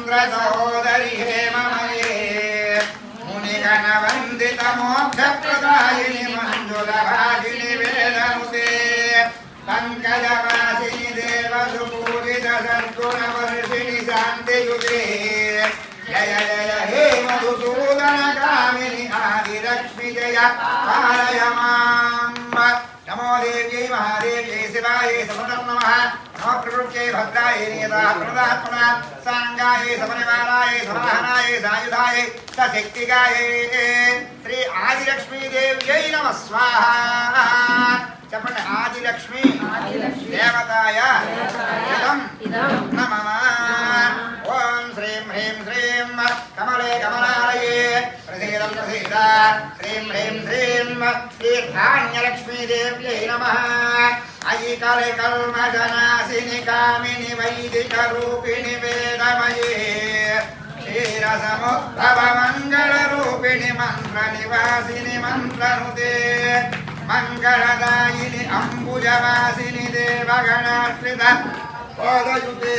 सहोदरी हेममये मुनिगणवन्दित मोक्षप्रदायिनि मञ्जुलभागिनि वेदनुते पंकजवासिनि देवसुपूजित सद्गुणवर्षिणि शान्तियुते जय जय हे मधुसूदन कामिनि आदिलक्ष्मी जय पालय माम् नमो देव्यै महादेव्यै शिवायै समतं नमः नमः प्रकृत्यै भद्रायै नियताः प्रदात्मना साङ्गायै समनिवारायै समाहनायै सायुधायै सशक्तिकायै श्री आदिलक्ष्मी देव्यै नमः स्वाहा చెప్పండి ఆదిలక్ష్మి దేవతాయ ఇదం నమః ఓం శ్రీం హ్రీం శ్రీం కమలే కమలాలయే ప్రసీదం ప్రసీద శ్రీం హ్రీం శ్రీం శ్రీధాన్యలక్ష్మీ దేవ్యై నమః అయి కలే కల్మషనాశిని కామిని వైదిక రూపిణి వేదమయే క్షీరసముద్భవ మంగళ రూపిణి మంత్ర నివాసిని మంత్రనుతే मंगलदायिनि अंबुजवासिनि देवगणाश्रित पदयुते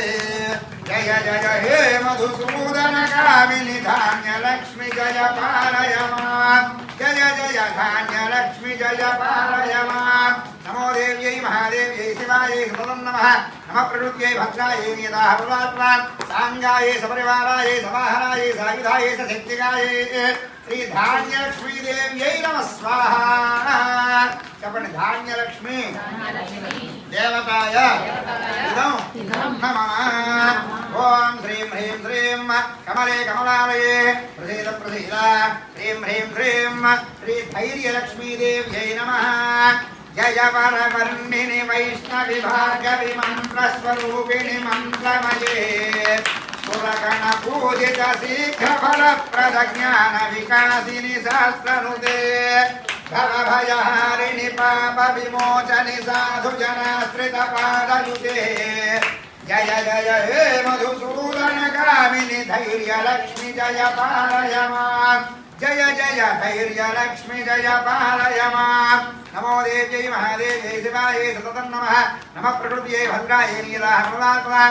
जय जय हे मधुसूदन कामिनि धान्यलक्ष्मी जय पालय माम् जय जय धान्यलक्ष्मी जय पालय माम् नमो देव्यै महादेव्यै शिवायै समतं नमः नमः प्रकृत्यै भद्रायै नियताः प्रदात्मना साङ्गायै सपरिवारायै समाहनायै सायुधायै सशक्तिकायै श्री धान्यलक्ष्मी देव्यै नमः स्वाहा చెప్పండి ధాన్యలక్ష్మి దేవతాయ ఇదం నమః ఓం శ్రీం హ్రీం శ్రీం కమలే కమలాలయే ప్రసీద ప్రసీద శ్రీం హ్రీం శ్రీం శ్రీ ధైర్యలక్ష్మీ దేవ్యై నమః జయ వరవర్ణిని వైష్ణవి భార్గవి మంత్రస్వరూపిణి మంత్రమయే పురగణ పూజిత శీఘ్ర ఫలప్రద జ్ఞాన వికాసిని శాస్త్రనుతే భవభయహారిణి పాప విమోచని సాధు జనాశ్రిత పాదయుతే జయ జయ హే మధుసూదన కామిని ధైర్యలక్ష్మి జయ పాలయ మామ్ జయ జయ ధైర్యలక్ష్మి జయ పాలయ మామ్ నమో దేవ్యై మహాదేవ్యై శివాయై సతతం నమః నమః ప్రకృత్యై భద్రాయై నియతాః ప్రదాత్మనా